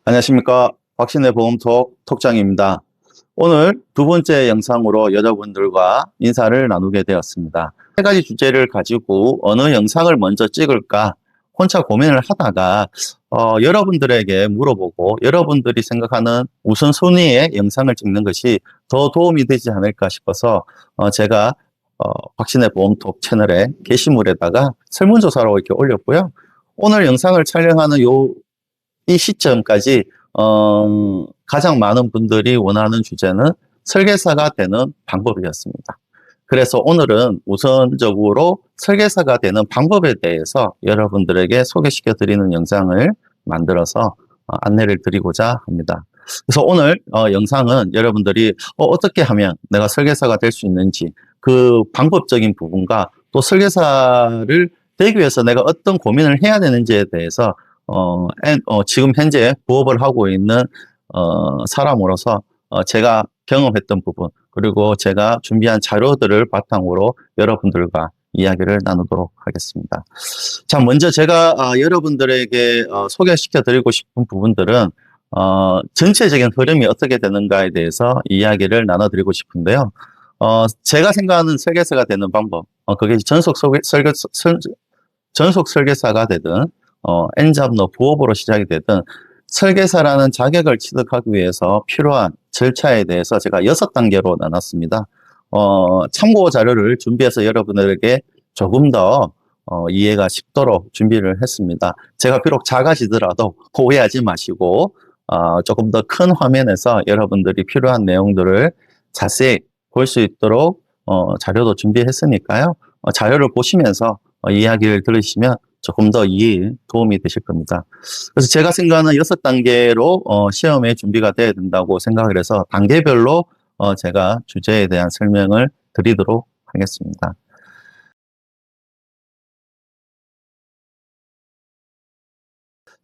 안녕하십니까. 박신의 보험톡 톡장입니다. 오늘 두 번째 영상으로 여러분들과 인사를 나누게 되었습니다. 세 가지 주제를 가지고 어느 영상을 먼저 찍을까 혼자 고민을 하다가 여러분들에게 물어보고 여러분들이 생각하는 우선순위의 영상을 찍는 것이 더 도움이 되지 않을까 싶어서 제가 박신의 보험톡 채널에 게시물에다가 설문조사로 이렇게 올렸고요. 오늘 영상을 촬영하는 이 시점까지 가장 많은 분들이 원하는 주제는 설계사가 되는 방법이었습니다. 그래서 오늘은 우선적으로 설계사가 되는 방법에 대해서 여러분들에게 소개시켜 드리는 영상을 만들어서 안내를 드리고자 합니다. 그래서 오늘 영상은 여러분들이 어떻게 하면 내가 설계사가 될 수 있는지 그 방법적인 부분과 또 설계사를 되기 위해서 내가 어떤 고민을 해야 되는지에 대해서 지금 현재 부업을 하고 있는 사람으로서 제가 경험했던 부분 그리고 제가 준비한 자료들을 바탕으로 여러분들과 이야기를 나누도록 하겠습니다. 자, 먼저 제가 여러분들에게 소개시켜 드리고 싶은 부분들은 전체적인 흐름이 어떻게 되는가에 대해서 이야기를 나눠드리고 싶은데요. 제가 생각하는 설계사가 되는 방법, 그게 전속 설계사가 되든 엔잡너 부업으로 시작이 되든 설계사라는 자격을 취득하기 위해서 필요한 절차에 대해서 제가 6단계로 나눴습니다. 참고 자료를 준비해서 여러분들에게 조금 더 이해가 쉽도록 준비를 했습니다. 제가 비록 작아지더라도 오해하지 마시고 조금 더 큰 화면에서 여러분들이 필요한 내용들을 자세히 볼 수 있도록 자료도 준비했으니까요. 자료를 보시면서 이야기를 들으시면 조금 더 이해에 도움이 되실 겁니다. 그래서 제가 생각하는 6단계로 시험에 준비가 돼야 된다고 생각을 해서 단계별로 제가 주제에 대한 설명을 드리도록 하겠습니다.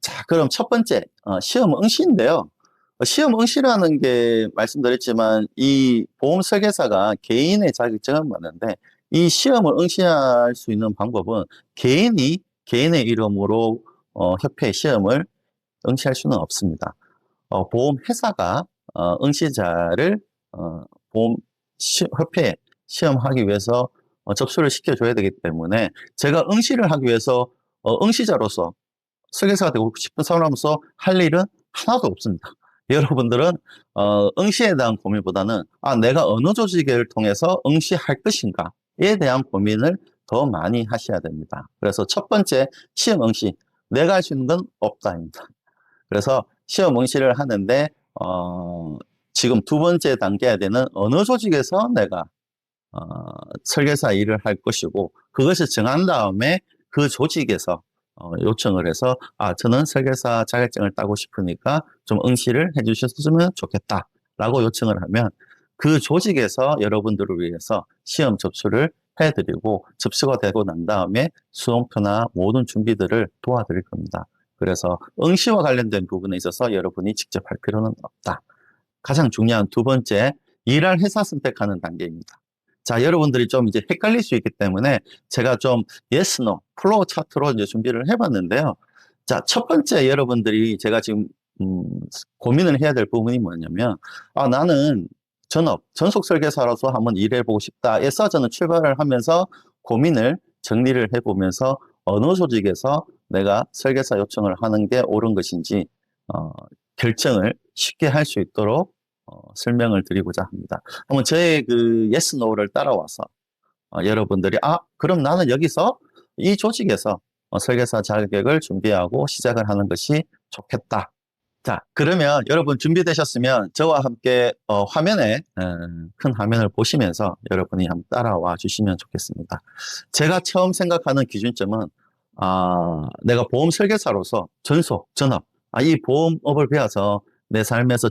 자, 그럼 첫 번째 시험 응시인데요. 시험 응시라는 게 말씀드렸지만 이 보험 설계사가 개인의 자격증은 맞는데 이 시험을 응시할 수 있는 방법은 개인의 이름으로 협회 시험을 응시할 수는 없습니다. 보험회사가 응시자를 협회에 시험하기 위해서 접수를 시켜줘야 되기 때문에 제가 응시를 하기 위해서 응시자로서 설계사가 되고 싶은 사람으로서 할 일은 하나도 없습니다. 여러분들은 응시에 대한 고민보다는 내가 어느 조직을 통해서 응시할 것인가에 대한 고민을 더 많이 하셔야 됩니다. 그래서 첫 번째 시험 응시, 내가 할 수 있는 건 없다입니다. 그래서 시험 응시를 하는데 지금 두 번째 단계가 되는 어느 조직에서 내가 설계사 일을 할 것이고 그것을 정한 다음에 그 조직에서 요청을 해서 저는 설계사 자격증을 따고 싶으니까 좀 응시를 해 주셨으면 좋겠다 라고 요청을 하면 그 조직에서 여러분들을 위해서 시험 접수를 해드리고 접수가 되고 난 다음에 수험표나 모든 준비들을 도와드릴 겁니다. 그래서 응시와 관련된 부분에 있어서 여러분이 직접 할 필요는 없다. 가장 중요한 두 번째, 일할 회사 선택하는 단계입니다. 자, 여러분들이 좀 이제 헷갈릴 수 있기 때문에 제가 좀 yes, no, 플로우 차트로 이제 준비를 해봤는데요. 자, 첫 번째 여러분들이 제가 지금 고민을 해야 될 부분이 뭐냐면 나는 전속 설계사로서 한번 일해보고 싶다 해서 저는 출발을 하면서 고민을 정리를 해보면서 어느 조직에서 내가 설계사 요청을 하는 게 옳은 것인지 결정을 쉽게 할 수 있도록 설명을 드리고자 합니다. 한번 저의 그 yes, no를 따라와서 여러분들이 그럼 나는 여기서 이 조직에서 설계사 자격을 준비하고 시작을 하는 것이 좋겠다. 자, 그러면 여러분 준비되셨으면 저와 함께 화면에 큰 화면을 보시면서 여러분이 한번 따라와 주시면 좋겠습니다. 제가 처음 생각하는 기준점은 내가 보험 설계사로서 전업, 이 보험업을 배워서 내 삶에서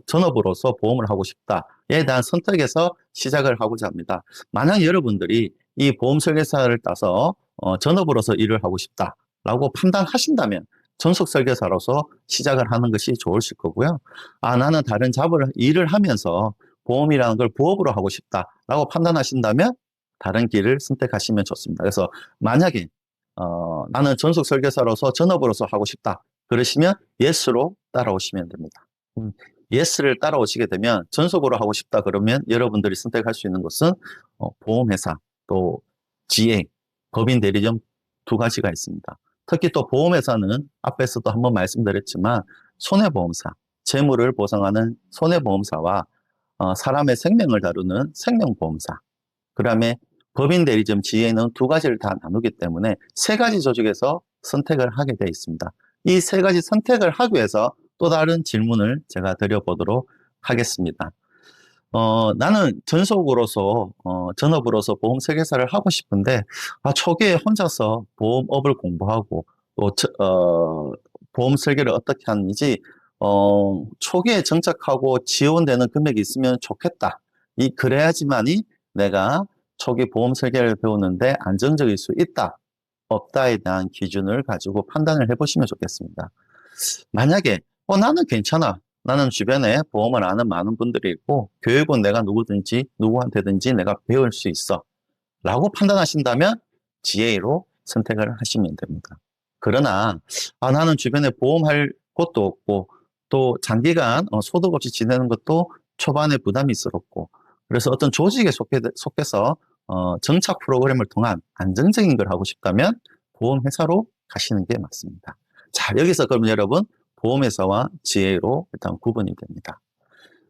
전업으로서 보험을 하고 싶다에 대한 선택에서 시작을 하고자 합니다. 만약 여러분들이 이 보험 설계사를 따서 전업으로서 일을 하고 싶다라고 판단하신다면 전속 설계사로서 시작을 하는 것이 좋으실 거고요. 나는 다른 일을 하면서 보험이라는 걸 부업으로 하고 싶다라고 판단하신다면 다른 길을 선택하시면 좋습니다. 그래서 만약에 나는 전속 설계사로서 전업으로서 하고 싶다. 그러시면 yes로 따라오시면 됩니다. yes를 따라오시게 되면 전속으로 하고 싶다 그러면 여러분들이 선택할 수 있는 것은 보험회사 또 GA, 법인 대리점 두 가지가 있습니다. 특히 또 보험회사는 앞에서도 한번 말씀드렸지만 손해보험사, 재물을 보상하는 손해보험사와 사람의 생명을 다루는 생명보험사, 그 다음에 법인 대리점 GA는 두 가지를 다 나누기 때문에 세 가지 조직에서 선택을 하게 되어 있습니다. 이 세 가지 선택을 하기 위해서 또 다른 질문을 제가 드려보도록 하겠습니다. 나는 전속으로서, 전업으로서 보험 설계사를 하고 싶은데, 초기에 혼자서 보험업을 공부하고, 또, 보험 설계를 어떻게 하는지, 초기에 정착하고 지원되는 금액이 있으면 좋겠다. 그래야지만이 내가 초기 보험 설계를 배우는데 안정적일 수 있다, 없다에 대한 기준을 가지고 판단을 해보시면 좋겠습니다. 만약에 나는 괜찮아. 나는 주변에 보험을 아는 많은 분들이 있고 교육은 내가 누구한테든지 내가 배울 수 있어 라고 판단하신다면 GA로 선택을 하시면 됩니다. 그러나 나는 주변에 보험할 곳도 없고 또 장기간 소득 없이 지내는 것도 초반에 부담스럽고 그래서 어떤 조직에 속해서 정착 프로그램을 통한 안정적인 걸 하고 싶다면 보험회사로 가시는 게 맞습니다. 자, 여기서 그럼 여러분 보험회사와 GA로 일단 구분이 됩니다.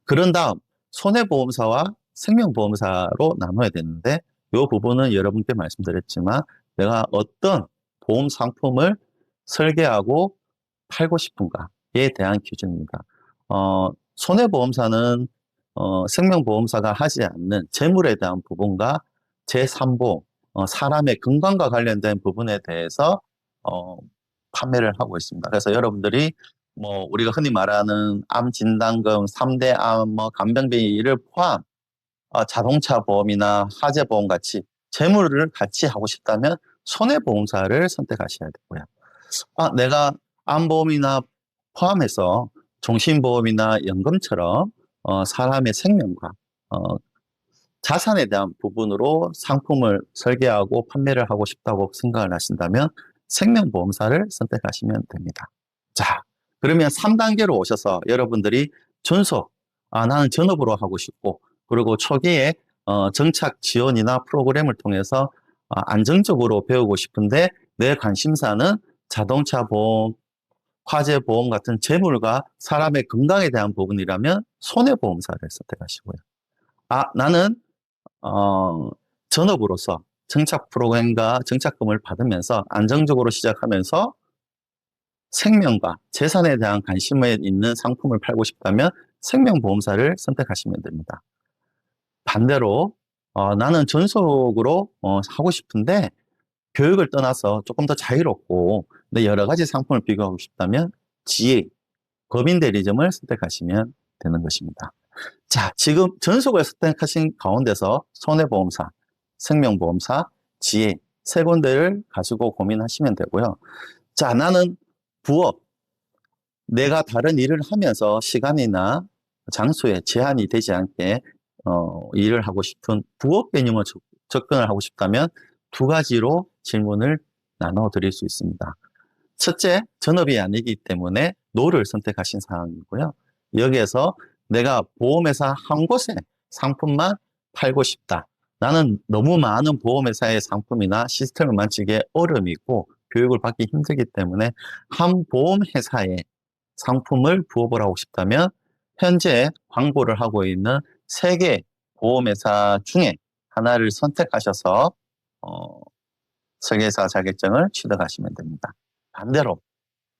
그런 다음 손해보험사와 생명보험사로 나눠야 되는데 이 부분은 여러분께 말씀드렸지만 내가 어떤 보험 상품을 설계하고 팔고 싶은가에 대한 기준입니다. 손해보험사는 생명보험사가 하지 않는 재물에 대한 부분과 제3보험, 사람의 건강과 관련된 부분에 대해서 판매를 하고 있습니다. 그래서 여러분들이 우리가 흔히 말하는 암 진단금, 3대 암, 간병비를 포함 자동차 보험이나 화재 보험 같이 재물을 같이 하고 싶다면 손해보험사를 선택하셔야 되고요. 내가 암보험이나 포함해서 종신보험이나 연금처럼 사람의 생명과 자산에 대한 부분으로 상품을 설계하고 판매를 하고 싶다고 생각을 하신다면 생명보험사를 선택하시면 됩니다. 자, 그러면 3단계로 오셔서 여러분들이 전속, 나는 전업으로 하고 싶고 그리고 초기에 정착 지원이나 프로그램을 통해서 안정적으로 배우고 싶은데 내 관심사는 자동차 보험, 화재 보험 같은 재물과 사람의 건강에 대한 부분이라면 손해보험사를 선택하시고요. 나는 전업으로서 정착 프로그램과 정착금을 받으면서 안정적으로 시작하면서 생명과 재산에 대한 관심에 있는 상품을 팔고 싶다면 생명보험사를 선택하시면 됩니다. 반대로 나는 전속으로 하고 싶은데 교육을 떠나서 조금 더 자유롭고 근데 여러 가지 상품을 비교하고 싶다면 GA, 법인 대리점을 선택하시면 되는 것입니다. 자, 지금 전속을 선택하신 가운데서 손해보험사, 생명보험사, GA 세 군데를 가지고 고민하시면 되고요. 자, 나는 부업, 내가 다른 일을 하면서 시간이나 장소에 제한이 되지 않게 일을 하고 싶은 부업 개념을 접근을 하고 싶다면 두 가지로 질문을 나눠 드릴 수 있습니다. 첫째, 전업이 아니기 때문에 노를 선택하신 상황이고요. 여기에서 내가 보험회사 한 곳에 상품만 팔고 싶다. 나는 너무 많은 보험회사의 상품이나 시스템을 만지기에 어려움이 있고 교육을 받기 힘들기 때문에 한 보험회사에 상품을 부업을 하고 싶다면 현재 광고를 하고 있는 3개 보험회사 중에 하나를 선택하셔서 설계사 자격증을 취득하시면 됩니다. 반대로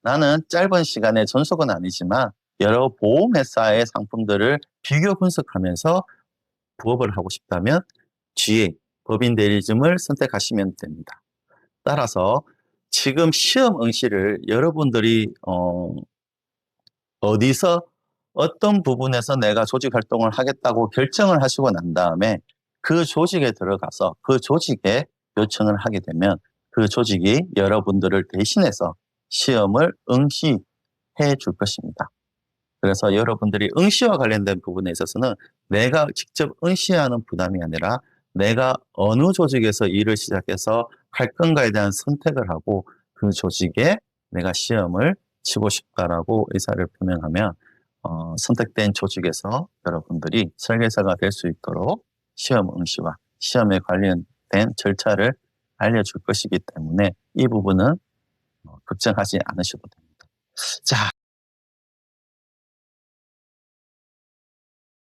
나는 짧은 시간에 전속은 아니지만 여러 보험회사의 상품들을 비교 분석하면서 부업을 하고 싶다면 GA, 법인 대리점을 선택하시면 됩니다. 따라서 지금 시험 응시를 여러분들이 어디서 어떤 부분에서 내가 조직 활동을 하겠다고 결정을 하시고 난 다음에 그 조직에 들어가서 그 조직에 요청을 하게 되면 그 조직이 여러분들을 대신해서 시험을 응시해 줄 것입니다. 그래서 여러분들이 응시와 관련된 부분에 있어서는 내가 직접 응시하는 부담이 아니라 내가 어느 조직에서 일을 시작해서 할 건가에 대한 선택을 하고 그 조직에 내가 시험을 치고 싶다라고 의사를 표명하면 선택된 조직에서 여러분들이 설계사가 될 수 있도록 시험 응시와 시험에 관련된 절차를 알려줄 것이기 때문에 이 부분은 걱정하지 않으셔도 됩니다. 자,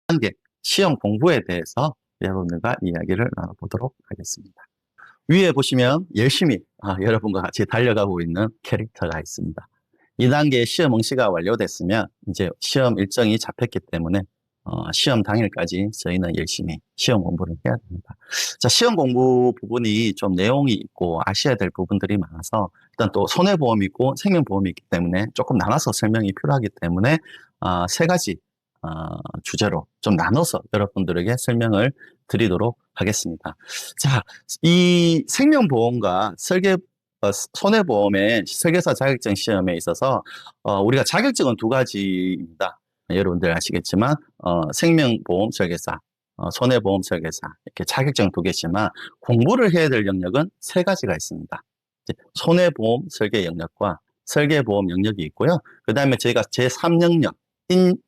단계 시험 공부에 대해서 여러분들과 이야기를 나눠보도록 하겠습니다. 위에 보시면 열심히 여러분과 같이 달려가고 있는 캐릭터가 있습니다. 2단계 시험 응시가 완료됐으면 이제 시험 일정이 잡혔기 때문에 시험 당일까지 저희는 열심히 시험 공부를 해야 됩니다. 자, 시험 공부 부분이 좀 내용이 있고 아셔야 될 부분들이 많아서 일단 또 손해보험이 있고 생명보험이 있기 때문에 조금 나눠서 설명이 필요하기 때문에 세 가지 주제로 좀 나눠서 여러분들에게 설명을 드리도록 하겠습니다. 자, 이 생명보험과 손해보험의 설계사 자격증 시험에 있어서 우리가 자격증은 두 가지입니다. 여러분들 아시겠지만 생명보험 설계사, 손해보험 설계사 이렇게 자격증 두 개지만 공부를 해야 될 영역은 세 가지가 있습니다. 손해보험 설계 영역과 설계보험 영역이 있고요. 그 다음에 저희가 제3영역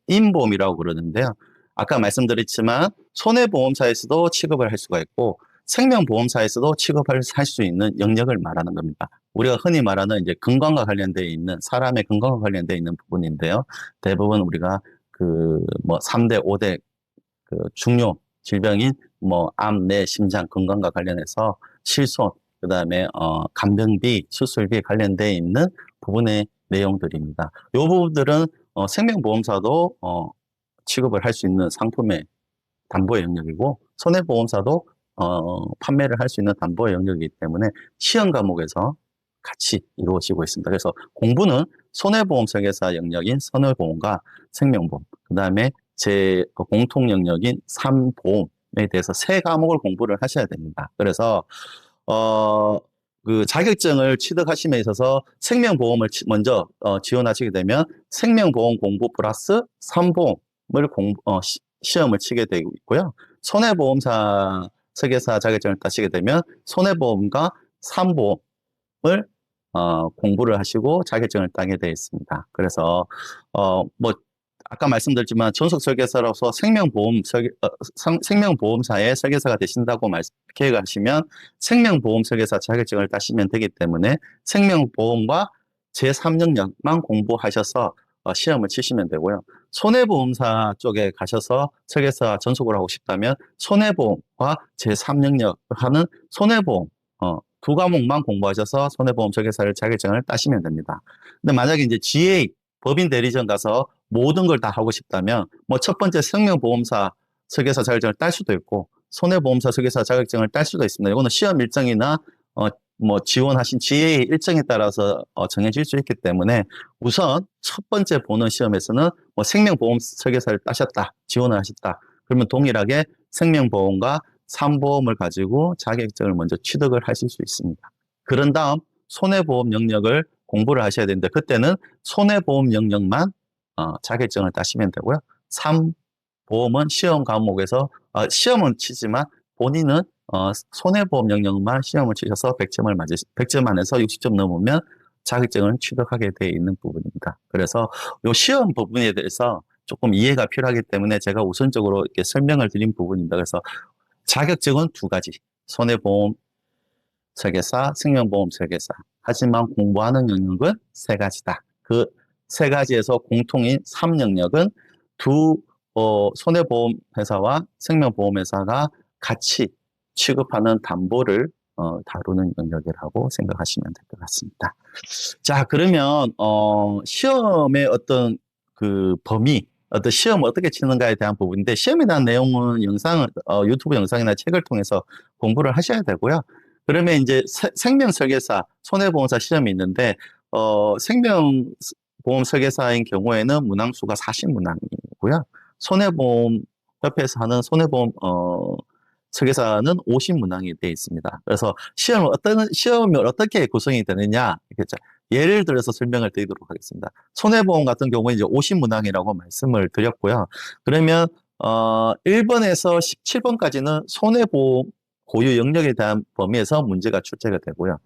인보험이라고 그러는데요. 아까 말씀드렸지만 손해보험사에서도 취급을 할 수가 있고 생명보험사에서도 취급을 할 수 있는 영역을 말하는 겁니다. 우리가 흔히 말하는 이제 건강과 관련되어 있는 사람의 건강과 관련되어 있는 부분인데요. 대부분 우리가 그 뭐 3대, 5대 그 중요 질병인 뭐 암, 뇌, 심장 건강과 관련해서 실손, 그다음에 간병비, 수술비 관련되어 있는 부분의 내용들입니다. 이 부분들은 생명보험사도 취급을 할 수 있는 상품의 담보 영역이고 손해보험사도 판매를 할 수 있는 담보 영역이기 때문에 시험 과목에서 같이 이루어지고 있습니다. 그래서 공부는 손해보험 설계사 영역인 손해보험과 생명보험, 그 다음에 제 공통 영역인 산보험에 대해서 세 과목을 공부를 하셔야 됩니다. 그래서 그 자격증을 취득하심에 있어서 생명보험을 먼저 지원하시게 되면 생명보험 공부 플러스 산보험을 시험을 치게 되고 있고요. 손해보험사 설계사 자격증을 따시게 되면 손해보험과 산보험을 공부를 하시고 자격증을 따게 되어 있습니다. 그래서 뭐 아까 말씀드렸지만 전속 설계사로서 생명보험사의 설계사가 되신다고 계획하시면 생명보험 설계사 자격증을 따시면 되기 때문에 생명보험과 제3영역만 공부하셔서 시험을 치시면 되고요. 손해보험사 쪽에 가셔서 설계사 전속을 하고 싶다면 손해보험과 제3영역을 하는 손해보험 두 과목만 공부하셔서 손해보험 설계사를 자격증을 따시면 됩니다. 근데 만약에 이제 GA 법인 대리점 가서 모든 걸 다 하고 싶다면 뭐 첫 번째 생명보험사 설계사 자격증을 딸 수도 있고 손해보험사 설계사 자격증을 딸 수도 있습니다. 이거는 시험 일정이나 뭐 지원하신 GA 일정에 따라서 정해질 수 있기 때문에 우선 첫 번째 보는 시험에서는 뭐 생명보험 설계사를 따셨다, 지원을 하셨다. 그러면 동일하게 생명보험과 산보험을 가지고 자격증을 먼저 취득을 하실 수 있습니다. 그런 다음 손해보험 영역을 공부를 하셔야 되는데 그때는 손해보험 영역만 자격증을 따시면 되고요. 산보험은 시험 과목에서 시험은 치지만 본인은 손해보험 영역만 시험을 치셔서 100점 안에서 60점 넘으면 자격증을 취득하게 되어 있는 부분입니다. 그래서 이 시험 부분에 대해서 조금 이해가 필요하기 때문에 제가 우선적으로 이렇게 설명을 드린 부분입니다. 그래서 자격증은 두 가지, 손해보험 설계사, 생명보험 설계사. 하지만 공부하는 영역은 세 가지다. 그 세 가지에서 공통인 3영역은 두 손해보험 회사와 생명보험 회사가 같이 취급하는 담보를 다루는 영역이라고 생각하시면 될 것 같습니다. 자, 그러면 시험의 어떤 그 범위, 어떤 시험을 어떻게 치는가에 대한 부분인데 시험에 대한 내용은 유튜브 영상이나 책을 통해서 공부를 하셔야 되고요. 그러면 이제 생명 설계사, 손해보험사 시험이 있는데 생명보험 설계사인 경우에는 문항수가 40문항이고요. 손해보험 협회에서 하는 손해보험 설계사는 50문항이 되어 있습니다. 그래서 시험이 어떻게 구성이 되느냐, 그렇죠? 예를 들어서 설명을 드리도록 하겠습니다. 손해보험 같은 경우에 이제 50문항이라고 말씀을 드렸고요. 그러면 1번에서 17번까지는 손해보험 고유 영역에 대한 범위에서 문제가 출제가 되고요.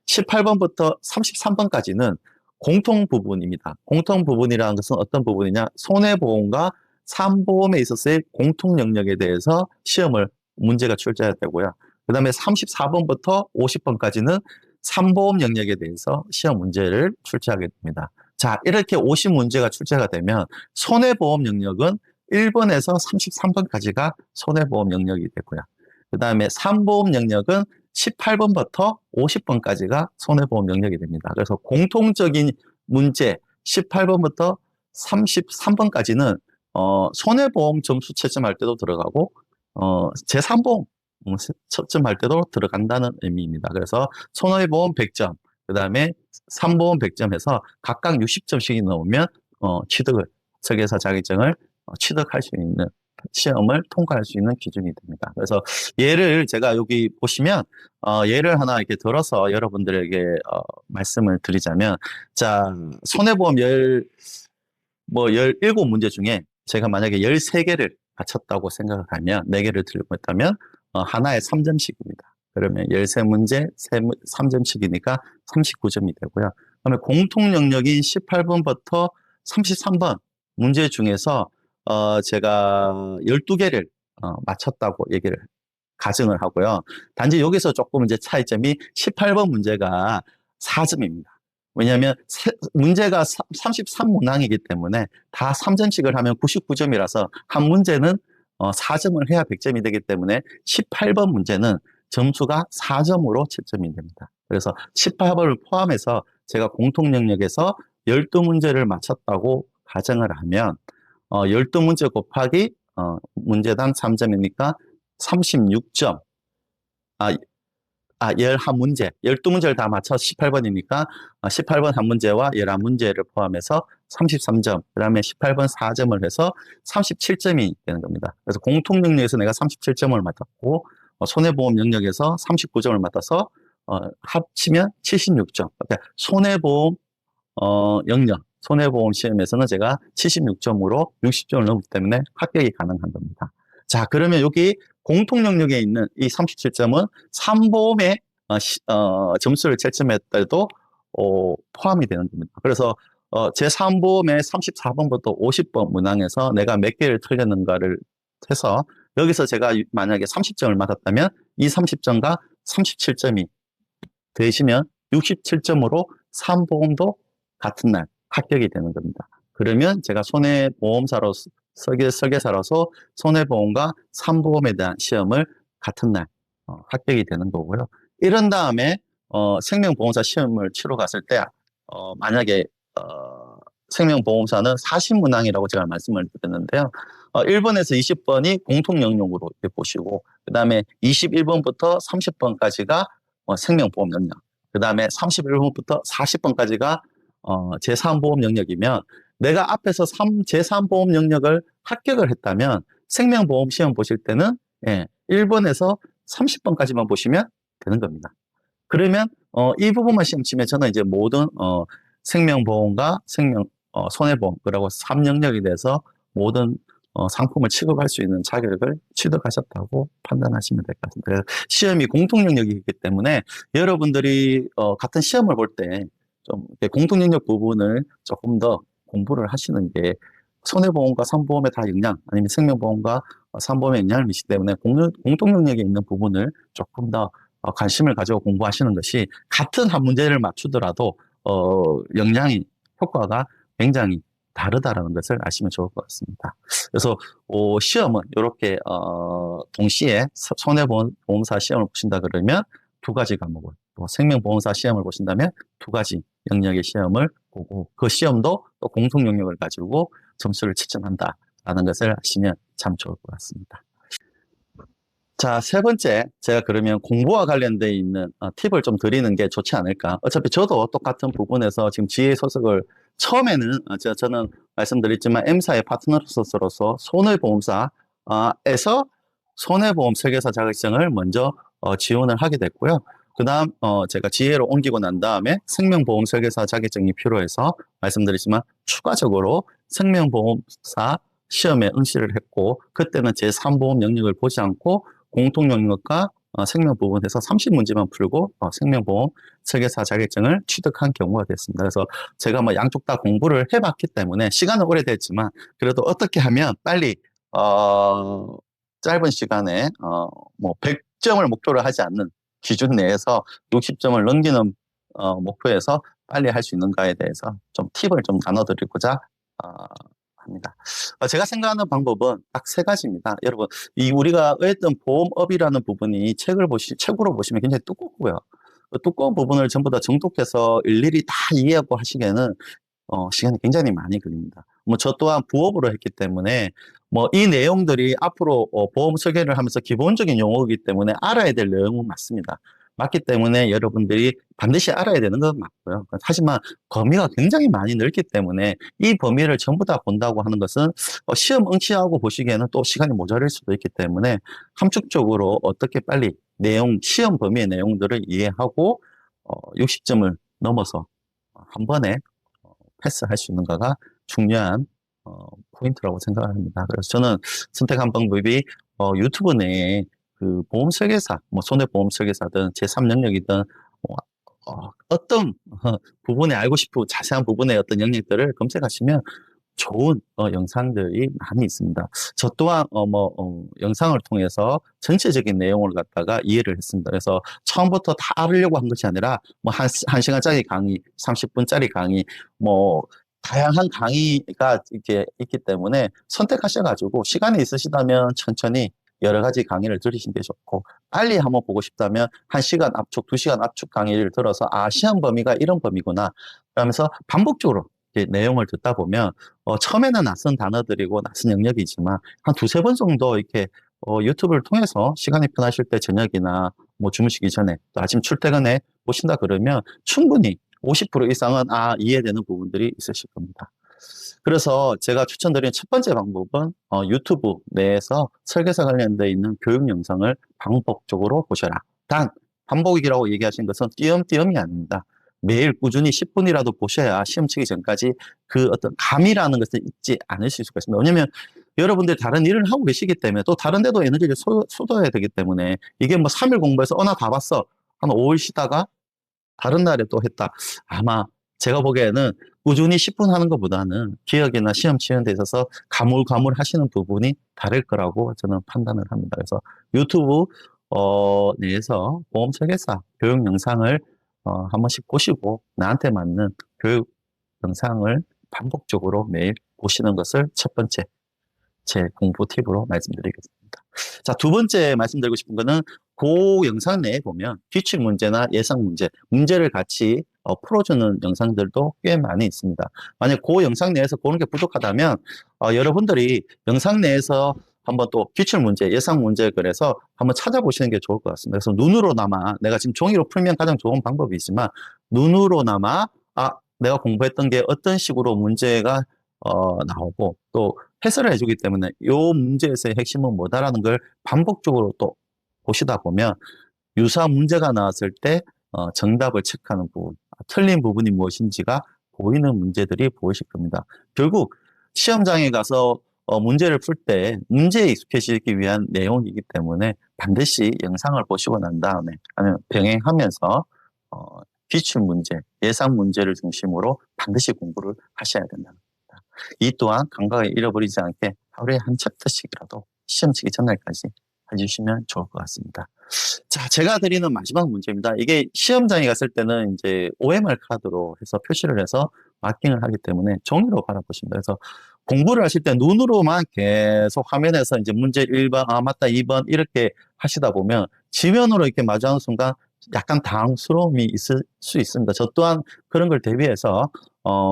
18번부터 33번까지는 공통 부분입니다. 공통 부분이라는 것은 어떤 부분이냐? 손해보험과 산보험에 있어서의 공통 영역에 대해서 시험을 문제가 출제해야 되고요. 그 다음에 34번부터 50번까지는 산보험 영역에 대해서 시험 문제를 출제하게 됩니다. 자, 이렇게 50문제가 출제가 되면 손해보험 영역은 1번에서 33번까지가 손해보험 영역이 되고요. 그 다음에 산보험 영역은 18번부터 50번까지가 손해보험 영역이 됩니다. 그래서 공통적인 문제 18번부터 33번까지는 손해보험 점수 채점할 때도 들어가고 제3보험 채점할 때도 들어간다는 의미입니다. 그래서 손해보험 100점, 그 다음에 산보험 100점 해서 각각 60점씩 넣으면 취득을, 설계사 자격증을 취득할 수 있는, 시험을 통과할 수 있는 기준이 됩니다. 그래서 예를 제가 여기 보시면 예를 하나 이렇게 들어서 여러분들에게 말씀을 드리자면, 자, 손해보험 17문제 중에 제가 만약에 13개를 맞췄다고 생각을 하면, 4개를 들고 있다면 하나에 3점씩입니다. 그러면 13문제 3점씩이니까 39점이 되고요. 그다음에 공통 영역인 18번부터 33번 문제 중에서 제가 12개를 맞췄다고 얘기를 가정을 하고요. 단지 여기서 조금 이제 차이점이 18번 문제가 4점입니다. 왜냐하면 문제가 33문항이기 때문에 다 3점씩을 하면 99점이라서 한 문제는 4점을 해야 100점이 되기 때문에 18번 문제는 점수가 4점으로 채점이 됩니다. 그래서 18번을 포함해서 제가 공통 영역에서 12문제를 맞췄다고 가정을 하면 12문제 곱하기 문제당 3점이니까 36점. 11문제. 12문제를 다 맞춰 18번이니까 18번 한 문제와 11문제를 포함해서 33점. 그 다음에 18번 4점을 해서 37점이 되는 겁니다. 그래서 공통 영역에서 내가 37점을 맞았고 손해보험 영역에서 39점을 맞아서 합치면 76점. 그러니까 손해보험 영역, 손해보험 시험에서는 제가 76점으로 60점을 넘기 때문에 합격이 가능한 겁니다. 자, 그러면 여기 공통 영역에 있는 이 37점은 산보험의 점수를 채점했을 때도 포함이 되는 겁니다. 그래서 제3보험의 34번부터 50번 문항에서 내가 몇 개를 틀렸는가를 해서 여기서 제가 만약에 30점을 맞았다면 이 30점과 37점이 되시면 67점으로 산보험도 같은 날 합격이 되는 겁니다. 그러면 제가 손해보험사로서 설계사로서 손해보험과 산보험에 대한 시험을 같은 날 합격이 되는 거고요. 이런 다음에 생명보험사 시험을 치러 갔을 때 만약에 생명보험사는 40문항이라고 제가 말씀을 드렸는데요. 1번에서 20번이 공통 영역으로 보시고 그 다음에 21번부터 30번까지가 생명보험 영역, 그 다음에 31번부터 40번까지가 제3보험 영역이면 내가 앞에서 제3보험 영역을 합격을 했다면 생명보험 시험 보실 때는 1번에서 30번까지만 보시면 되는 겁니다. 그러면 이 부분만 시험 치면 저는 이제 모든 생명보험과 손해보험 그리고 3영역에 대해서 모든 상품을 취급할 수 있는 자격을 취득하셨다고 판단하시면 될 것 같습니다. 그래서 시험이 공통 영역이기 때문에 여러분들이 같은 시험을 볼 때 좀 공통 영역 부분을 조금 더 공부를 하시는 게 손해보험과 산보험에 다 영향, 아니면 생명보험과 산보험에 영향을 미치기 때문에 공통 영역에 있는 부분을 조금 더 관심을 가지고 공부하시는 것이 같은 한 문제를 맞추더라도 영향이, 효과가 굉장히 다르다라는 것을 아시면 좋을 것 같습니다. 그래서 시험은 이렇게 동시에 손해보험사 시험을 보신다 그러면 두 가지 과목을, 또 생명보험사 시험을 보신다면 두 가지 영역의 시험을 보고 그 시험도 또 공통 영역을 가지고 점수를 채점한다라는 것을 아시면 참 좋을 것 같습니다. 자, 세 번째, 제가 그러면 공부와 관련되어 있는 팁을 좀 드리는 게 좋지 않을까. 어차피 저도 똑같은 부분에서 지금 지혜 소속을 처음에는 저는 말씀드렸지만 M사의 파트너로서 손해보험사에서 손해보험 설계사 자격증을 먼저 지원을 하게 됐고요. 그 다음 제가 지혜로 옮기고 난 다음에 생명보험 설계사 자격증이 필요해서 말씀드리지만 추가적으로 생명보험사 시험에 응시를 했고 그때는 제3보험 영역을 보지 않고 공통 영역과 생명 부분에서 30문제만 풀고 생명보험 설계사 자격증을 취득한 경우가 됐습니다. 그래서 제가 뭐 양쪽 다 공부를 해봤기 때문에 시간은 오래됐지만 그래도 어떻게 하면 빨리 짧은 시간에 뭐 100점을 목표로 하지 않는 기준 내에서 60점을 넘기는 목표에서 빨리 할 수 있는가에 대해서 좀 팁을 좀 나눠드리고자 합니다. 제가 생각하는 방법은 딱 세 가지입니다. 여러분, 이 우리가 어쨌든 보험업이라는 부분이 책으로 보시면 굉장히 두껍고요. 그 두꺼운 부분을 전부 다 정독해서 일일이 다 이해하고 하시기에는 시간이 굉장히 많이 걸립니다. 뭐 저 또한 부업으로 했기 때문에 뭐 이 내용들이 앞으로 보험 설계를 하면서 기본적인 용어이기 때문에 알아야 될 내용은 맞습니다. 맞기 때문에 여러분들이 반드시 알아야 되는 건 맞고요. 하지만 범위가 굉장히 많이 넓기 때문에 이 범위를 전부 다 본다고 하는 것은 시험 응시하고 보시기에는 또 시간이 모자랄 수도 있기 때문에 함축적으로 어떻게 빨리 시험 범위의 내용들을 이해하고 60점을 넘어서 한 번에 패스할 수 있는가가 중요한 포인트라고 생각합니다. 그래서 저는 선택한 방법이 유튜브 내에 그 보험 설계사, 뭐 손해보험 설계사든 제3 영역이든 어떤 부분에 알고 싶고 자세한 부분의 어떤 영역들을 검색하시면 좋은 영상들이 많이 있습니다. 저 또한 영상을 통해서 전체적인 내용을 갖다가 이해를 했습니다. 그래서 처음부터 다 알으려고 한 것이 아니라 뭐 한 시간짜리 강의, 30분짜리 강의, 뭐 다양한 강의가 이렇게 있기 때문에 선택하셔가지고 시간이 있으시다면 천천히 여러 가지 강의를 들으시는 게 좋고 빨리 한번 보고 싶다면 1시간 압축, 2시간 압축 강의를 들어서 시험 범위가 이런 범위구나 그러면서 반복적으로 내용을 듣다 보면 처음에는 낯선 단어들이고 낯선 영역이지만 한 두세 번 정도 이렇게 유튜브를 통해서 시간이 편하실 때 저녁이나 뭐 주무시기 전에 또 아침 출퇴근에 보신다 그러면 충분히 50% 이상은 이해되는 부분들이 있으실 겁니다. 그래서 제가 추천드리는 첫 번째 방법은 유튜브 내에서 설계사 관련되어 있는 교육 영상을 반복적으로 보셔라. 단 반복이라고 얘기하신 것은 띄엄띄엄이 아닙니다. 매일 꾸준히 10분이라도 보셔야 시험 치기 전까지 그 어떤 감이라는 것을 잊지 않으실 수가 있습니다. 왜냐면 여러분들이 다른 일을 하고 계시기 때문에 또 다른 데도 에너지를 쏟아야 되기 때문에 이게 뭐 3일 공부해서 나 다 봤어. 한 5일 쉬다가 다른 날에 또 했다. 아마 제가 보기에는 꾸준히 10분 하는 것보다는 기억이나 시험 치는 데 있어서 가물가물 하시는 부분이 다를 거라고 저는 판단을 합니다. 그래서 유튜브 내에서 보험 설계사 교육 영상을 한 번씩 보시고 나한테 맞는 교육 영상을 반복적으로 매일 보시는 것을 첫 번째 제 공부 팁으로 말씀드리겠습니다. 자, 두 번째 말씀드리고 싶은 거는 그 영상 내에 보면 기출 문제나 예상 문제를 같이 풀어주는 영상들도 꽤 많이 있습니다. 만약 그 영상 내에서 보는 게 부족하다면 여러분들이 영상 내에서 한번 또 기출 문제, 예상 문제 그래서 한번 찾아보시는 게 좋을 것 같습니다. 그래서 눈으로나마 내가 지금 종이로 풀면 가장 좋은 방법이지만 눈으로나마 내가 공부했던 게 어떤 식으로 문제가 나오고 또 해설을 해주기 때문에 이 문제에서의 핵심은 뭐다라는 걸 반복적으로 또 보시다 보면 유사한 문제가 나왔을 때 정답을 체크하는 부분, 틀린 부분이 무엇인지가 보이는 문제들이 보이실 겁니다. 결국 시험장에 가서 문제를 풀 때 문제에 익숙해지기 위한 내용이기 때문에 반드시 영상을 보시고 난 다음에 아니면 병행하면서 기출 문제, 예상 문제를 중심으로 반드시 공부를 하셔야 된다. 이 또한 감각을 잃어버리지 않게 하루에 한 챕터씩이라도 시험 치기 전날까지 해주시면 좋을 것 같습니다. 자, 제가 드리는 마지막 문제입니다. 이게 시험장에 갔을 때는 이제 OMR 카드로 해서 표시를 해서 마킹을 하기 때문에 종이로 바라보십니다. 그래서 공부를 하실 때 눈으로만 계속 화면에서 이제 문제 1번, 맞다, 2번 이렇게 하시다 보면 지면으로 이렇게 마주하는 순간 약간 당황스러움이 있을 수 있습니다. 저 또한 그런 걸 대비해서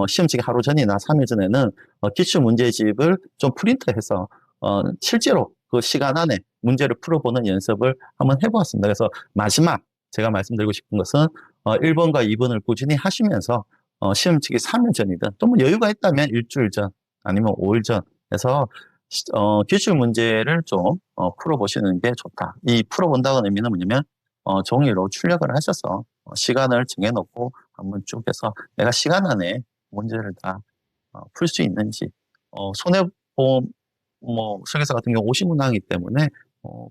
시험 치기 하루 전이나 3일 전에는 기출 문제집을 좀 프린트해서 실제로 그 시간 안에 문제를 풀어보는 연습을 한번 해보았습니다. 그래서 마지막 제가 말씀드리고 싶은 것은 1번과 2번을 꾸준히 하시면서 시험 치기 3일 전이든 또 뭐 여유가 있다면 일주일 전 아니면 5일 전 해서 기출 문제를 좀 풀어보시는 게 좋다. 이 풀어본다는 의미는 뭐냐면 종이로 출력을 하셔서 시간을 정해놓고 한번 쭉 해서 내가 시간 안에 문제를 다 풀 수 있는지 손해보험 설계사 같은 경우 50문항이기 때문에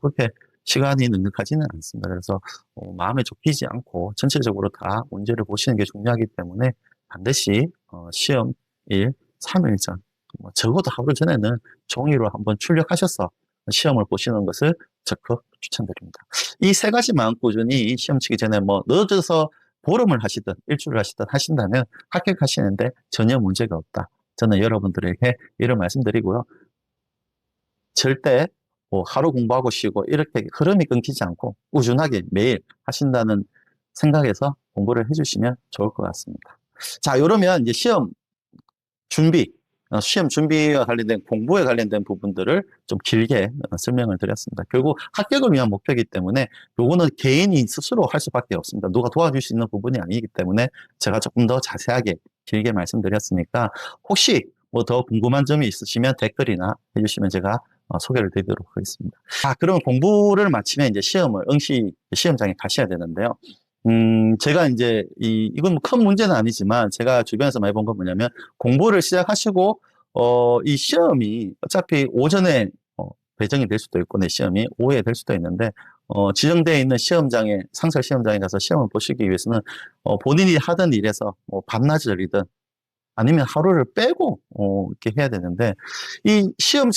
그렇게 시간이 넉넉하지는 않습니다. 그래서 마음에 좁히지 않고 전체적으로 다 문제를 보시는 게 중요하기 때문에 반드시 시험일 3일 전, 뭐 적어도 하루 전에는 종이로 한번 출력하셔서 시험을 보시는 것을 적극 추천드립니다. 이 세 가지만 꾸준히 시험 치기 전에 뭐 늦어서 보름을 하시든 일주일을 하시든 하신다면 합격하시는데 전혀 문제가 없다. 저는 여러분들에게 이런 말씀드리고요. 절대 뭐 하루 공부하고 쉬고 이렇게 흐름이 끊기지 않고 꾸준하게 매일 하신다는 생각에서 공부를 해주시면 좋을 것 같습니다. 자, 이러면 이제 시험 준비, 시험 준비와 관련된 공부에 관련된 부분들을 좀 길게 설명을 드렸습니다. 결국 합격을 위한 목표이기 때문에 요거는 개인이 스스로 할 수밖에 없습니다. 누가 도와줄 수 있는 부분이 아니기 때문에 제가 조금 더 자세하게 길게 말씀드렸으니까 혹시 뭐 더 궁금한 점이 있으시면 댓글이나 해주시면 제가 소개를 드리도록 하겠습니다. 자, 그러면 공부를 마치면 이제 시험장에 가셔야 되는데요. 제가 이제, 이건 뭐 큰 문제는 아니지만, 제가 주변에서 많이 본 건 뭐냐면, 공부를 시작하시고, 이 시험이 어차피 오전에, 배정이 될 수도 있고, 내 시험이 오후에 될 수도 있는데, 지정되어 있는 시험장에, 상설 시험장에 가서 시험을 보시기 위해서는, 본인이 하던 일에서, 뭐, 밤낮을이든, 아니면 하루를 빼고 이렇게 해야 되는데 이 시험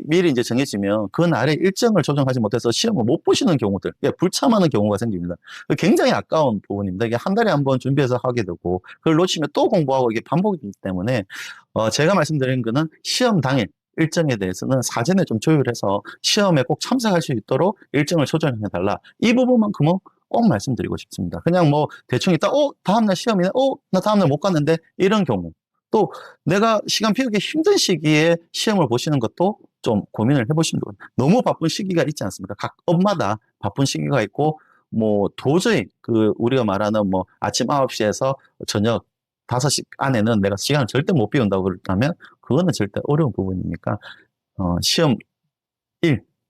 미리 이제 정해지면 그 날에 일정을 조정하지 못해서 시험을 못 보시는 경우들, 불참하는 경우가 생깁니다. 굉장히 아까운 부분입니다. 이게 한 달에 한 번 준비해서 하게 되고 그걸 놓치면 또 공부하고 이게 반복이기 때문에 제가 말씀드린 거는 시험 당일 일정에 대해서는 사전에 좀 조율해서 시험에 꼭 참석할 수 있도록 일정을 조정해달라. 이 부분만큼은 꼭 말씀드리고 싶습니다. 그냥 뭐 대충 있다, 다음날 시험이네, 나 다음날 못 갔는데 이런 경우. 또 내가 시간 비우기 힘든 시기에 시험을 보시는 것도 좀 고민을 해보시면 좋겠습니다. 너무 바쁜 시기가 있지 않습니까? 각 업마다 바쁜 시기가 있고 뭐 도저히 우리가 말하는 뭐 아침 9시에서 저녁 5시 안에는 내가 시간을 절대 못 비운다고 그렇다면 그거는 절대 어려운 부분이니까 시험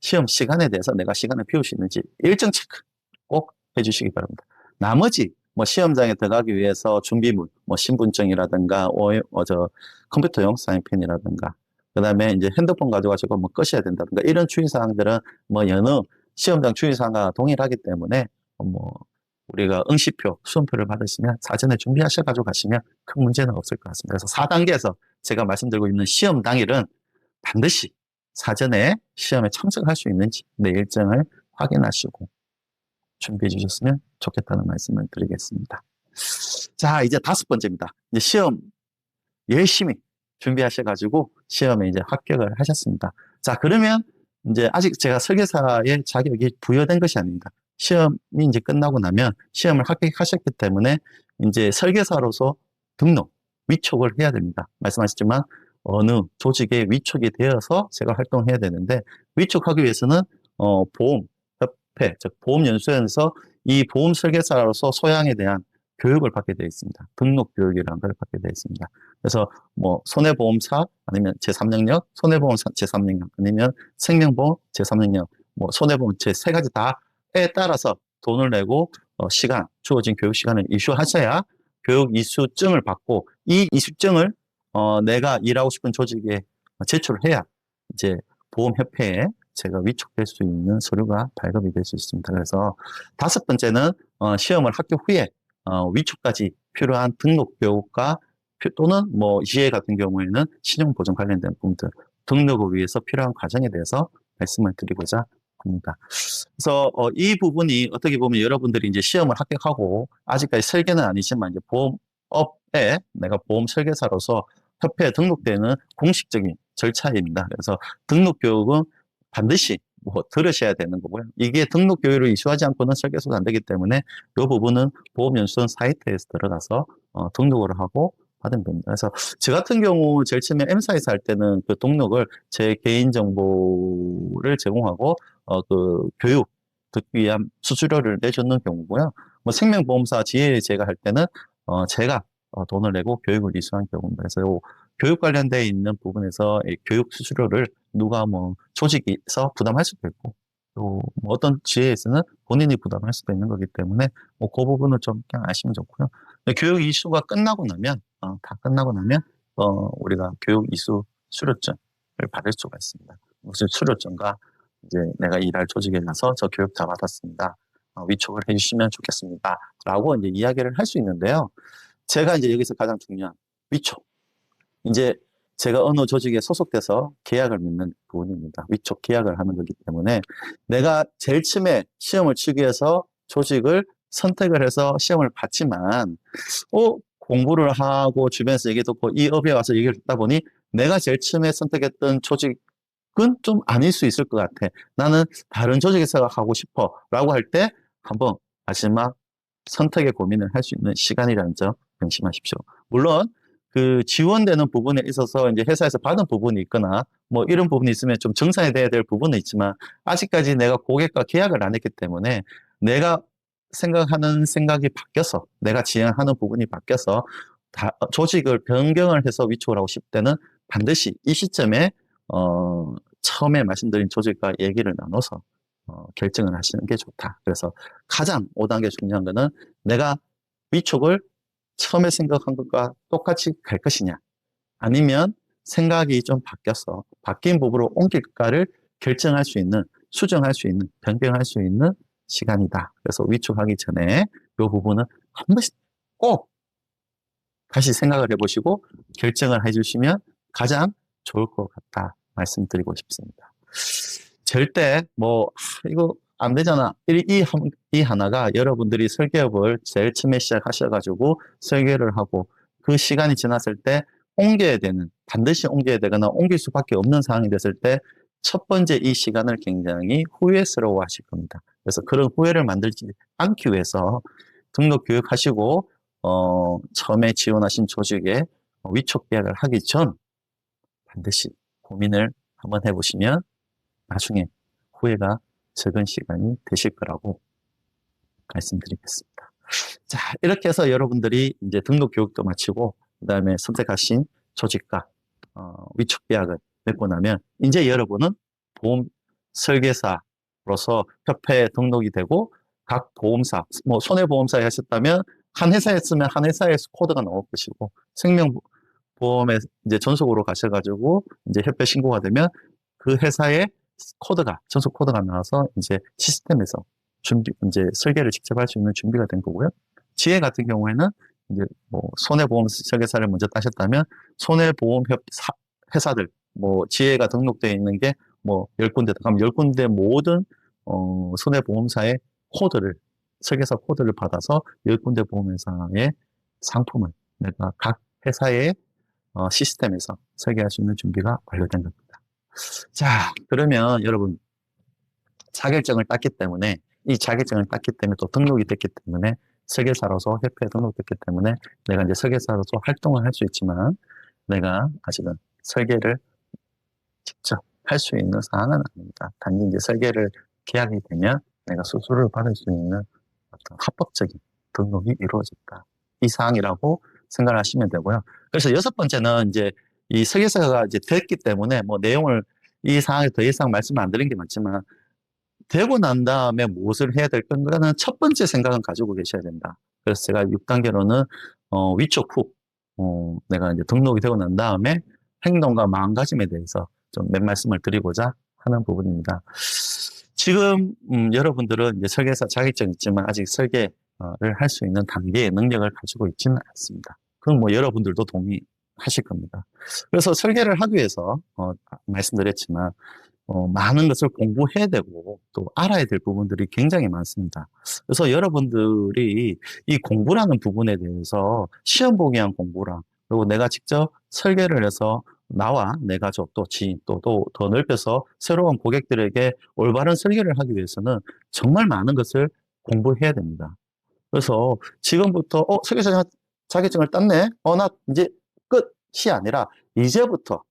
시험 시간에 대해서 내가 시간을 비울 수 있는지 일정 체크 꼭 해주시기 바랍니다. 나머지 뭐 시험장에 들어가기 위해서 준비물, 뭐 신분증이라든가 컴퓨터용 사인펜이라든가 그다음에 이제 핸드폰 가져가지고 뭐 끄셔야 된다든가 이런 주의사항들은 뭐 여느 시험장 주의사항과 동일하기 때문에 뭐 우리가 응시표, 수험표를 받으시면 사전에 준비하셔 가지고 가시면 큰 문제는 없을 것 같습니다. 그래서 4단계에서 제가 말씀드리고 있는 시험 당일은 반드시 사전에 시험에 참석할 수 있는지 내 일정을 확인하시고 준비해 주셨으면 좋겠다는 말씀을 드리겠습니다. 자, 이제 5번째입니다. 이제 시험 열심히 준비하셔가지고 시험에 이제 합격을 하셨습니다. 자, 그러면 이제 아직 제가 설계사의 자격이 부여된 것이 아닙니다. 시험이 이제 끝나고 나면 시험을 합격하셨기 때문에 이제 설계사로서 등록, 위촉을 해야 됩니다. 말씀하셨지만 어느 조직에 위촉이 되어서 제가 활동해야 되는데 위촉하기 위해서는 보험협회, 즉 보험연수원에서 이 보험 설계사로서 소양에 대한 교육을 받게 되어 있습니다. 등록 교육이라는 걸 받게 되어 있습니다. 그래서 뭐 손해보험사 아니면 제3영역, 손해보험사 제3영역 아니면 생명보험 제3영역, 뭐 손해보험 제 3가지 다에 따라서 돈을 내고 시간, 주어진 교육 시간을 이수하셔야 교육 이수증을 받고 이 이수증을 내가 일하고 싶은 조직에 제출을 해야 이제 보험협회에 제가 위촉될 수 있는 서류가 발급이 될 수 있습니다. 그래서 5번째는 시험을 합격 후에 위촉까지 필요한 등록 교육과 또는 뭐 이해 같은 경우에는 신용보증 관련된 부분들 등록을 위해서 필요한 과정에 대해서 말씀을 드리고자 합니다. 그래서 이 부분이 어떻게 보면 여러분들이 이제 시험을 합격하고 아직까지 설계는 아니지만 이제 보험업에 내가 보험 설계사로서 협회에 등록되는 공식적인 절차입니다. 그래서 등록 교육은 반드시 뭐 들으셔야 되는 거고요. 이게 등록 교육을 이수하지 않고는 설계소가 안 되기 때문에 이 부분은 보험연수원 사이트에서 들어가서 등록을 하고 받으면 됩니다. 그래서 저 같은 경우 제일 처음에 M사에서 할 때는 그 등록을 제 개인 정보를 제공하고 그 교육 듣기 위한 수수료를 내주는 경우고요. 뭐 생명보험사 지혜 제가 할 때는 제가 돈을 내고 교육을 이수한 경우입니다. 그래서 요 교육 관련되어 있는 부분에서 이 교육 수수료를 누가 뭐 조직에서 부담할 수도 있고 또 뭐 어떤 지혜에서는 본인이 부담할 수도 있는 거기 때문에 뭐 그 부분을 좀 그냥 아시면 좋고요. 교육 이수가 끝나고 나면 다 끝나고 나면 우리가 교육 이수 수료증을 받을 수가 있습니다. 무슨 수료증과 이제 내가 일할 조직에 가서 저 교육 다 받았습니다. 위촉을 해주시면 좋겠습니다. 라고 이제 이야기를 할 수 있는데요. 제가 이제 여기서 가장 중요한 위촉. 이제 제가 어느 조직에 소속돼서 계약을 맺는 부분입니다. 위촉 계약을 하는 거기 때문에 내가 제일 처음에 시험을 치기 위해서 조직을 선택을 해서 시험을 봤지만, 공부를 하고 주변에서 얘기 듣고 이 업에 와서 얘기를 듣다 보니 내가 제일 처음에 선택했던 조직은 좀 아닐 수 있을 것 같아. 나는 다른 조직에서 하고 싶어. 라고 할 때 한번 마지막 선택의 고민을 할 수 있는 시간이라는 점 명심하십시오. 물론 그 지원되는 부분에 있어서 이제 회사에서 받은 부분이 있거나 뭐 이런 부분이 있으면 좀 정산이 돼야 될 부분은 있지만 아직까지 내가 고객과 계약을 안 했기 때문에 내가 생각하는 생각이 바뀌어서 내가 지향하는 부분이 바뀌어서 조직을 변경을 해서 위촉을 하고 싶을 때는 반드시 이 시점에 처음에 말씀드린 조직과 얘기를 나눠서 결정을 하시는 게 좋다. 그래서 가장 5단계 중요한 거는 내가 위촉을 처음에 생각한 것과 똑같이 갈 것이냐, 아니면 생각이 좀 바뀌어서 바뀐 부분으로 옮길까를 결정할 수 있는, 수정할 수 있는, 변경할 수 있는 시간이다. 그래서 위촉하기 전에 이 부분은 한 번씩 꼭 다시 생각을 해보시고 결정을 해주시면 가장 좋을 것 같다 말씀드리고 싶습니다. 절대 이거 안 되잖아. 이 하나가 여러분들이 설계업을 제일 처음에 시작하셔가지고 설계를 하고 그 시간이 지났을 때 반드시 옮겨야 되거나 옮길 수밖에 없는 상황이 됐을 때 첫 번째 이 시간을 굉장히 후회스러워 하실 겁니다. 그래서 그런 후회를 만들지 않기 위해서 등록 교육하시고, 처음에 지원하신 조직에 위촉 계약을 하기 전 반드시 고민을 한번 해보시면 나중에 후회가 적은 시간이 되실 거라고 말씀드리겠습니다. 자, 이렇게 해서 여러분들이 이제 등록 교육도 마치고, 그 다음에 선택하신 조직과 위촉 계약을 맺고 나면, 이제 여러분은 보험 설계사로서 협회에 등록이 되고, 각 보험사, 손해보험사에 하셨다면, 한 회사에 쓰면 한 회사의 코드가 나올 것이고, 생명보험에 이제 전속으로 가셔가지고, 이제 협회 신고가 되면, 그 회사의 전속 코드가 나와서 이제 시스템에서 이제 설계를 직접 할 수 있는 준비가 된 거고요. 지혜 같은 경우에는 이제 손해보험 설계사를 먼저 따셨다면 손해보험 회사들, 지혜가 등록되어 있는 게 10군데, 그럼 10군데 모든 손해보험사의 설계사 코드를 받아서 10군데 보험회사의 상품을 내가 각 회사의 시스템에서 설계할 수 있는 준비가 완료된 겁니다. 자, 그러면 여러분 자격증을 땄기 때문에 또 등록이 됐기 때문에 설계사로서 협회에 등록됐기 때문에 내가 이제 설계사로서 활동을 할 수 있지만 내가 아직은 설계를 직접 할 수 있는 사항은 아닙니다. 단지 이제 설계를 계약이 되면 내가 수수료를 받을 수 있는 어떤 합법적인 등록이 이루어졌다. 이 사항이라고 생각하시면 되고요. 그래서 6번째는 이제 이 설계사가 이제 됐기 때문에 내용을 이 사항에 더 이상 말씀 안 드린 게 맞지만 되고 난 다음에 무엇을 해야 될 건가는 첫 번째 생각은 가지고 계셔야 된다. 그래서 제가 6단계로는 위촉 후 내가 이제 등록이 되고 난 다음에 행동과 마음가짐에 대해서 좀 몇 말씀을 드리고자 하는 부분입니다. 지금 여러분들은 이제 설계사 자격증이 있지만 아직 설계를 할 수 있는 단계의 능력을 가지고 있지는 않습니다. 그건 여러분들도 동의하실 겁니다. 그래서 설계를 하기 위해서 말씀드렸지만 많은 것을 공부해야 되고 또 알아야 될 부분들이 굉장히 많습니다. 그래서 여러분들이 이 공부라는 부분에 대해서 시험 보기 위한 공부랑 그리고 내가 직접 설계를 해서 나와 내 가족 또 지인 또 더 넓혀서 새로운 고객들에게 올바른 설계를 하기 위해서는 정말 많은 것을 공부해야 됩니다. 그래서 지금부터 설계사 자격증을 땄네? 나 이제 끝이 아니라 이제부터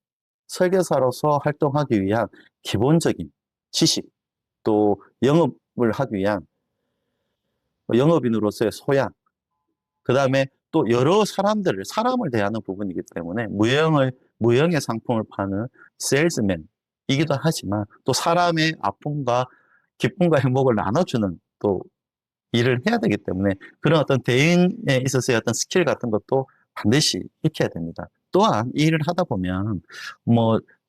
설계사로서 활동하기 위한 기본적인 지식, 또 영업을 하기 위한 영업인으로서의 소양, 그 다음에 또 여러 사람을 대하는 부분이기 때문에 무형의 상품을 파는 세일즈맨이기도 하지만 또 사람의 아픔과 기쁨과 행복을 나눠주는 또 일을 해야 되기 때문에 그런 어떤 대인에 있어서의 어떤 스킬 같은 것도 반드시 익혀야 됩니다. 또한 이 일을 하다 보면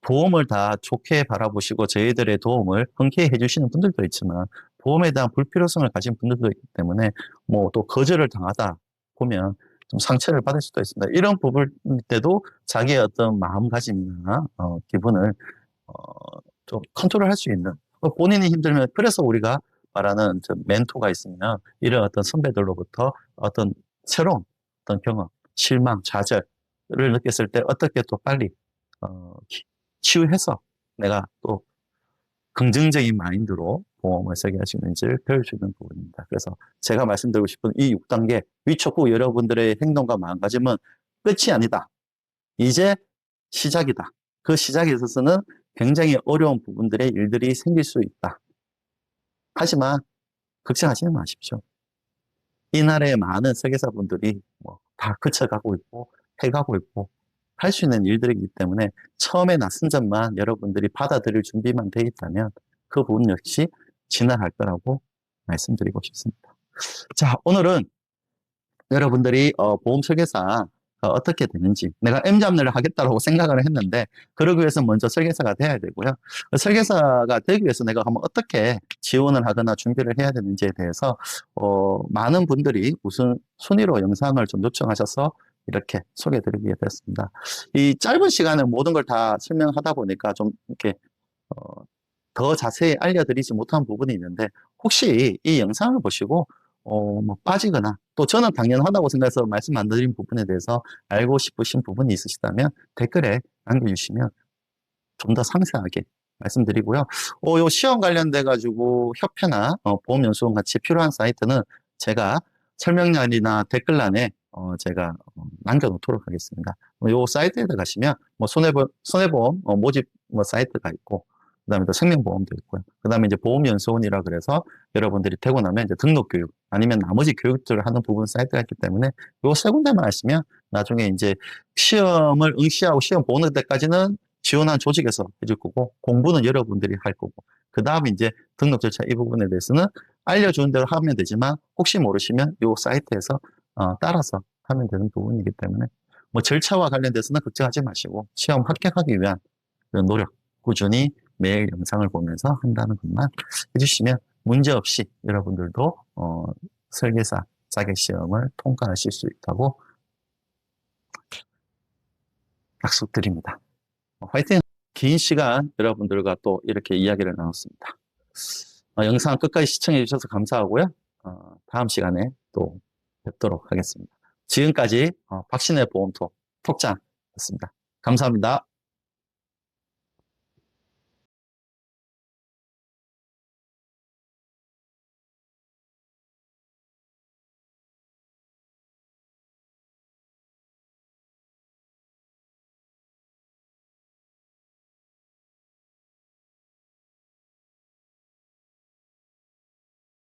보험을 다 좋게 바라보시고 저희들의 도움을 흔쾌히 해주시는 분들도 있지만 보험에 대한 불필요성을 가진 분들도 있기 때문에 뭐 또 거절을 당하다 보면 좀 상처를 받을 수도 있습니다. 이런 부분 때도 자기의 어떤 마음가짐이나 기분을 어, 좀 컨트롤할 수 있는 본인이 힘들면 그래서 우리가 말하는 저 멘토가 있으면 이런 어떤 선배들로부터 어떤 새로운 어떤 경험, 실망, 좌절을 느꼈을 때 어떻게 또 빨리 치유해서 내가 또 긍정적인 마인드로 보험을 설계할 수 있는지를 배울 수 있는 부분입니다. 그래서 제가 말씀드리고 싶은 이 6단계 위촉구 여러분들의 행동과 마음가짐은 끝이 아니다. 이제 시작이다. 그 시작에 있어서는 굉장히 어려운 부분들의 일들이 생길 수 있다. 하지만 걱정하지는 마십시오. 이날의 많은 설계사분들이 다 그쳐가고 있고 해가고 있고 할 수 있는 일들이기 때문에 처음에 낯선 점만 여러분들이 받아들일 준비만 돼 있다면 그 부분 역시 진화할 거라고 말씀드리고 싶습니다. 자, 오늘은 여러분들이 보험 설계사 어떻게 되는지 내가 M잡내를 하겠다고 생각을 했는데 그러기 위해서 먼저 설계사가 돼야 되고요. 설계사가 되기 위해서 내가 한번 어떻게 지원을 하거나 준비를 해야 되는지에 대해서 많은 분들이 우선 순위로 영상을 좀 요청하셔서 이렇게 소개해드리게 됐습니다. 이 짧은 시간에 모든 걸 다 설명하다 보니까 좀 이렇게 더 자세히 알려드리지 못한 부분이 있는데 혹시 이 영상을 보시고 뭐 빠지거나 또 저는 당연하다고 생각해서 말씀 안 드린 부분에 대해서 알고 싶으신 부분이 있으시다면 댓글에 남겨주시면 좀 더 상세하게 말씀드리고요. 요 시험 관련돼 가지고 협회나 보험연수원 같이 필요한 사이트는 제가 설명란이나 댓글란에 제가 남겨놓도록 하겠습니다. 요 사이트에 들어가시면 뭐 손해보험 모집 사이트가 있고 그다음에 또 생명보험도 있고요. 그다음에 이제 보험연수원이라 그래서 여러분들이 되고 나면 이제 등록교육 아니면 나머지 교육들을 하는 부분 사이트가 있기 때문에 요 세 군데만 하시면 나중에 이제 시험을 응시하고 시험 보는 데까지는 지원한 조직에서 해줄 거고 공부는 여러분들이 할 거고 그 다음에 이제 등록 절차 이 부분에 대해서는 알려주는 대로 하면 되지만 혹시 모르시면 요 사이트에서 따라서 하면 되는 부분이기 때문에 뭐 절차와 관련돼서는 걱정하지 마시고 시험 합격하기 위한 그런 노력 꾸준히 매일 영상을 보면서 한다는 것만 해주시면 문제없이 여러분들도 설계사 자격시험을 통과하실 수 있다고 약속드립니다. 화이팅! 긴 시간 여러분들과 또 이렇게 이야기를 나눴습니다. 영상 끝까지 시청해 주셔서 감사하고요. 다음 시간에 또 뵙도록 하겠습니다. 지금까지 박신혜 보험톡 톡장이었습니다. 감사합니다.